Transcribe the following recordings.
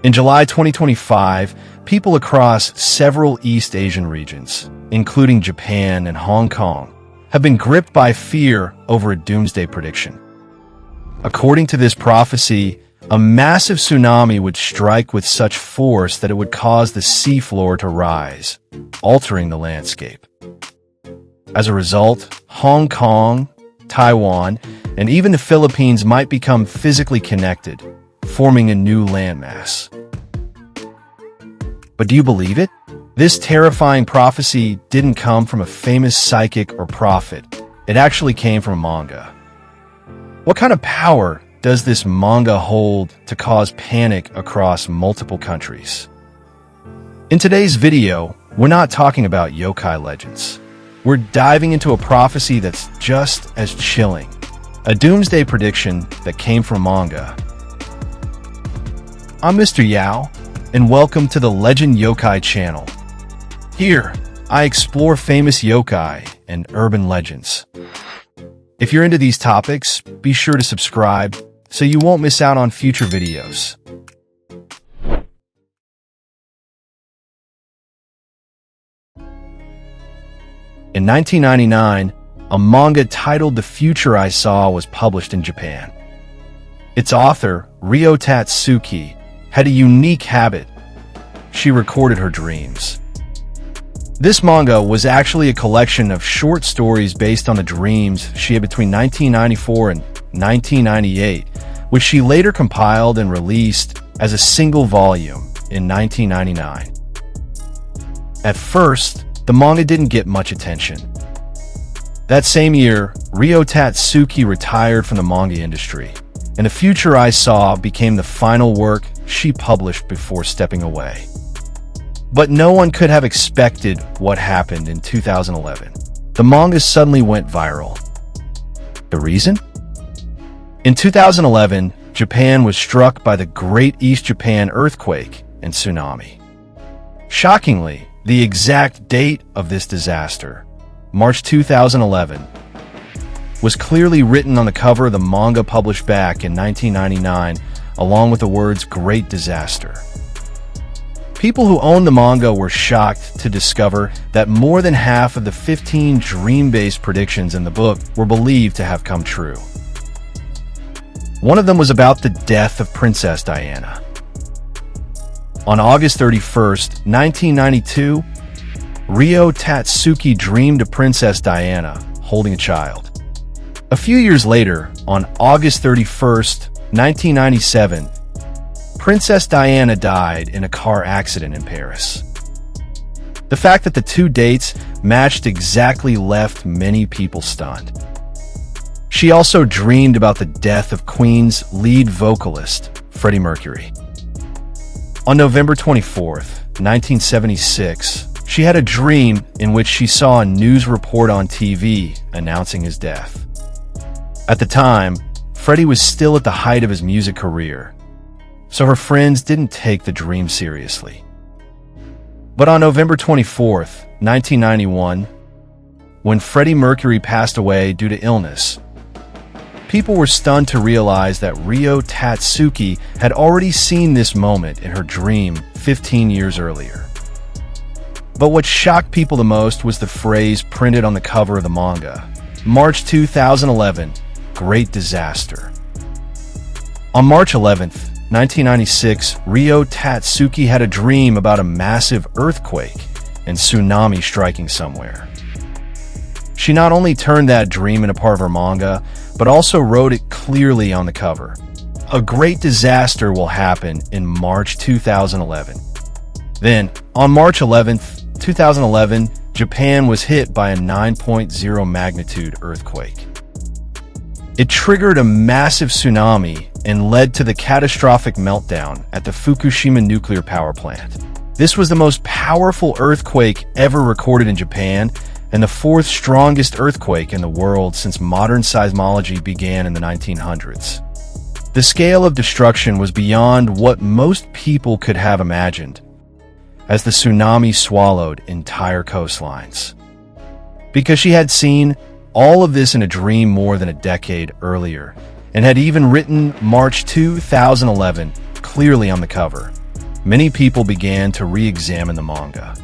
In July 2025, people across several East Asian regions, including Japan and Hong Kong, have been gripped by fear over a doomsday prediction. According to this prophecy, a massive tsunami would strike with such force that it would cause the seafloor to rise, altering the landscape. As a result, Hong Kong, Taiwan, and even the Philippines might become physically connected, forming a new landmass. But do you believe it? This terrifying prophecy didn't come from a famous psychic or prophet. It actually came from manga. What kind of power does this manga hold to cause panic across multiple countries? In today's video, we're not talking about yokai legends. We're diving into a prophecy that's just as chilling. A doomsday prediction that came from manga. I'm Mr. Yao, and welcome to the Leyenda Yokai channel. Here, I explore famous yokai and urban legends. If you're into these topics, be sure to subscribe so you won't miss out on future videos. In 1999, a manga titled The Future I Saw was published in Japan. Its author, Ryo Tatsuki, had a unique habit. She recorded her dreams. This manga was actually a collection of short stories based on the dreams she had between 1994 and 1998, which she later compiled and released as a single volume in 1999. At first, the manga didn't get much attention. That same year, Ryo Tatsuki retired from the manga industry, and The Future I Saw became the final work she published before stepping away. But no one could have expected what happened in 2011. The manga suddenly went viral. The reason? In 2011, Japan was struck by the Great East Japan Earthquake and tsunami. Shockingly, the exact date of this disaster, March 2011, was clearly written on the cover of the manga published back in 1999, along with the words "Great Disaster." People who owned the manga were shocked to discover that more than half of the 15 dream-based predictions in the book were believed to have come true. One of them was about the death of Princess Diana. On August 31st, 1992, Ryo Tatsuki dreamed of Princess Diana holding a child. A few years later, on August 31st, 1997, Princess Diana died in a car accident in Paris. The fact that the two dates matched exactly left many people stunned. She also dreamed about the death of Queen's lead vocalist, Freddie Mercury. On November 24th, 1976, she had a dream in which she saw a news report on TV announcing his death. At the time, Freddie was still at the height of his music career, so her friends didn't take the dream seriously. But on November 24th, 1991, when Freddie Mercury passed away due to illness, people were stunned to realize that Ryo Tatsuki had already seen this moment in her dream 15 years earlier. But what shocked people the most was the phrase printed on the cover of the manga, March 2011, Great Disaster. On March 11th, 1996, Ryo Tatsuki had a dream about a massive earthquake and tsunami striking somewhere. She not only turned that dream into part of her manga, but also wrote it clearly on the cover. A great disaster will happen in March 2011. Then, on March 11th, 2011, Japan was hit by a 9.0 magnitude earthquake. It triggered a massive tsunami and led to the catastrophic meltdown at the Fukushima nuclear power plant. This was the most powerful earthquake ever recorded in Japan and the fourth strongest earthquake in the world since modern seismology began in the 1900s. The scale of destruction was beyond what most people could have imagined, as the tsunami swallowed entire coastlines. Because she had seen all of this in a dream more than a decade earlier, and had even written March 2011 clearly on the cover. many people began to re-examine the manga.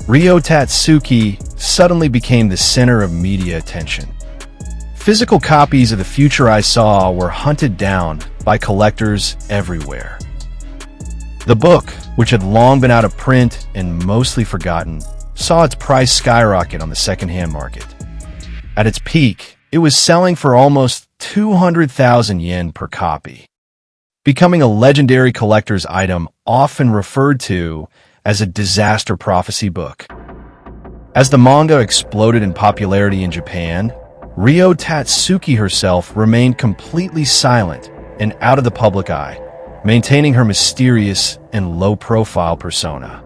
Ryo Tatsuki suddenly became the center of media attention. Physical copies of The Future I Saw were hunted down by collectors everywhere. The book, which had long been out of print and mostly forgotten, saw its price skyrocket on the second-hand market. At its peak, it was selling for almost 200,000 yen per copy, becoming a legendary collector's item often referred to as a disaster prophecy book. As the manga exploded in popularity in Japan, Ryo Tatsuki herself remained completely silent and out of the public eye, maintaining her mysterious and low-profile persona.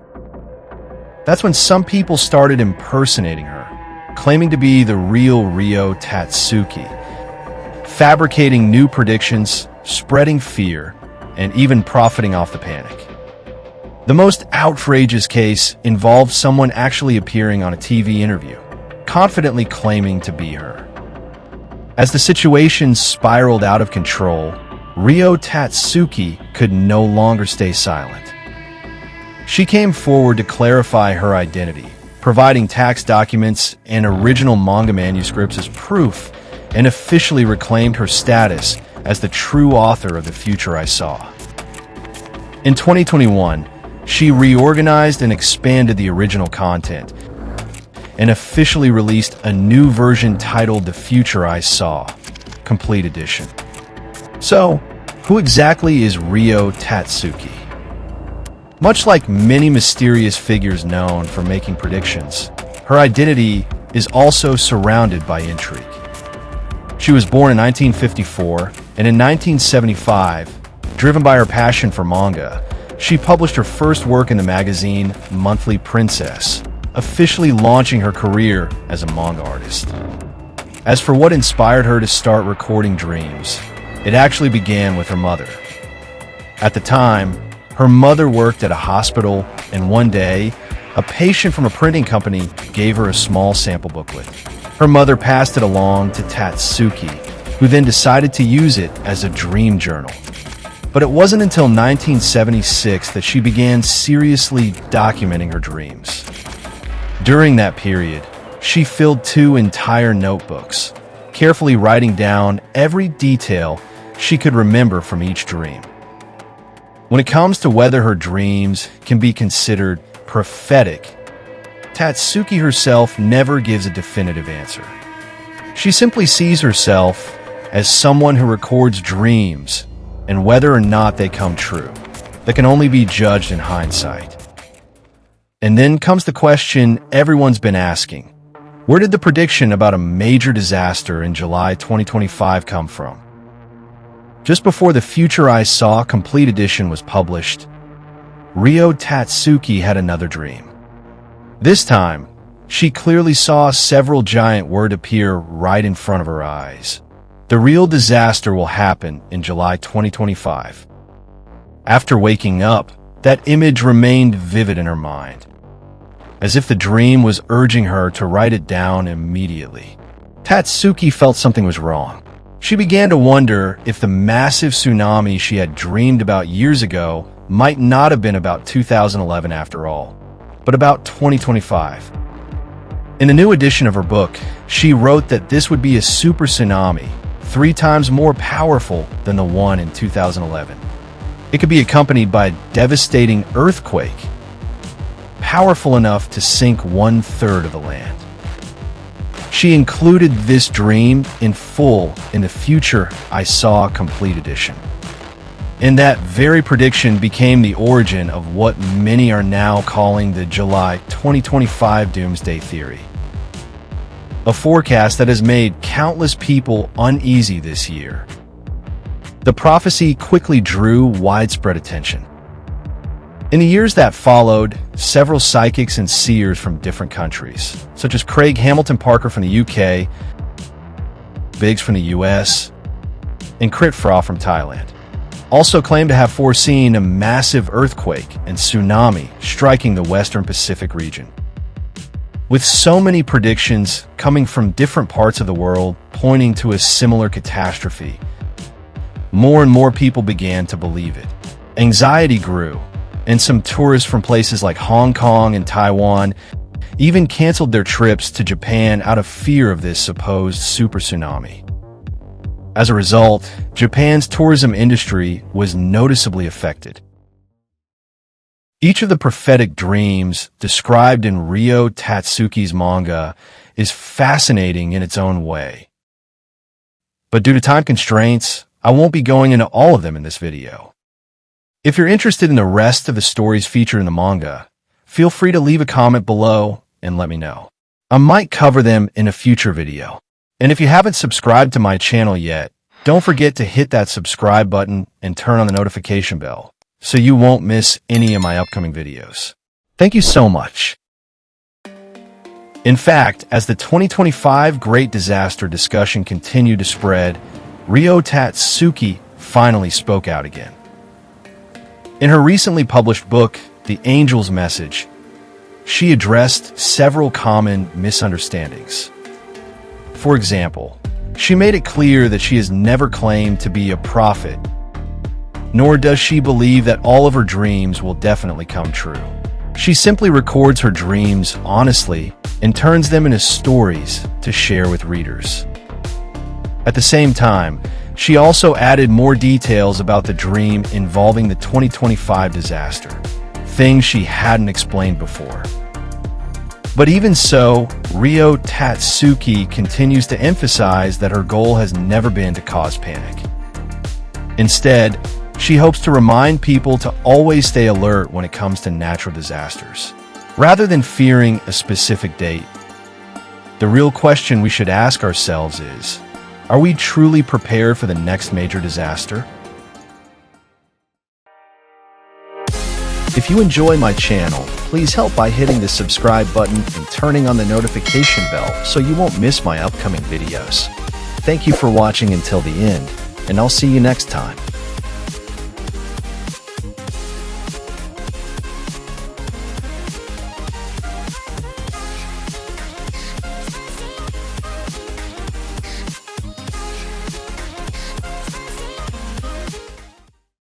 That's when some people started impersonating her, claiming to be the real Ryo Tatsuki, fabricating new predictions, spreading fear, and even profiting off the panic. The most outrageous case involved someone actually appearing on a TV interview, confidently claiming to be her. As the situation spiraled out of control, Ryo Tatsuki could no longer stay silent. She came forward to clarify her identity, providing tax documents and original manga manuscripts as proof, and officially reclaimed her status as the true author of The Future I Saw. In 2021, she reorganized and expanded the original content and officially released a new version titled The Future I Saw, Complete Edition. So, who exactly is Ryo Tatsuki? Much like many mysterious figures known for making predictions, her identity is also surrounded by intrigue. She was born in 1954, and in 1975, driven by her passion for manga, she published her first work in the magazine Monthly Princess, officially launching her career as a manga artist. As for what inspired her to start recording dreams, it actually began with her mother. At the time, her mother worked at a hospital, and one day, a patient from a printing company gave her a small sample booklet. Her mother passed it along to Tatsuki, who then decided to use it as a dream journal. But it wasn't until 1976 that she began seriously documenting her dreams. During that period, she filled 2 entire notebooks, carefully writing down every detail she could remember from each dream. When it comes to whether her dreams can be considered prophetic, Tatsuki herself never gives a definitive answer. She simply sees herself as someone who records dreams, and whether or not they come true, that can only be judged in hindsight. And then comes the question everyone's been asking. Where did the prediction about a major disaster in July 2025 come from? Just before The Future I Saw Complete Edition was published, Ryo Tatsuki had another dream. This time, she clearly saw several giant words appear right in front of her eyes. The real disaster will happen in July 2025. After waking up, that image remained vivid in her mind, as if the dream was urging her to write it down immediately. Tatsuki felt something was wrong. She began to wonder if the massive tsunami she had dreamed about years ago might not have been about 2011 after all, but about 2025. In the new edition of her book, she wrote that this would be a super tsunami, 3 times more powerful than the one in 2011. It could be accompanied by a devastating earthquake, powerful enough to sink 1/3 of the land. She included this dream in full in The Future I Saw Complete Edition. And that very prediction became the origin of what many are now calling the July 2025 Doomsday Theory. A forecast that has made countless people uneasy this year. The prophecy quickly drew widespread attention. In the years that followed, several psychics and seers from different countries, such as Craig Hamilton Parker from the UK, Biggs from the US, and Crit Fra from Thailand, also claimed to have foreseen a massive earthquake and tsunami striking the Western Pacific region. With so many predictions coming from different parts of the world pointing to a similar catastrophe, more and more people began to believe it. Anxiety grew, and some tourists from places like Hong Kong and Taiwan even canceled their trips to Japan out of fear of this supposed super tsunami. As a result, Japan's tourism industry was noticeably affected. Each of the prophetic dreams described in Ryo Tatsuki's manga is fascinating in its own way. But due to time constraints, I won't be going into all of them in this video. If you're interested in the rest of the stories featured in the manga, feel free to leave a comment below and let me know. I might cover them in a future video. And if you haven't subscribed to my channel yet, don't forget to hit that subscribe button and turn on the notification bell so you won't miss any of my upcoming videos. Thank you so much. In fact, as the 2025 Great Disaster discussion continued to spread, Ryo Tatsuki finally spoke out again. In her recently published book, The Angel's Message, she addressed several common misunderstandings. For example, she made it clear that she has never claimed to be a prophet, nor does she believe that all of her dreams will definitely come true. She simply records her dreams honestly and turns them into stories to share with readers. At the same time, she also added more details about the dream involving the 2025 disaster, things she hadn't explained before. But even so, Ryo Tatsuki continues to emphasize that her goal has never been to cause panic. Instead, she hopes to remind people to always stay alert when it comes to natural disasters, rather than fearing a specific date. The real question we should ask ourselves is, are we truly prepared for the next major disaster? If you enjoy my channel, please help by hitting the subscribe button and turning on the notification bell so you won't miss my upcoming videos. Thank you for watching until the end, and I'll see you next time.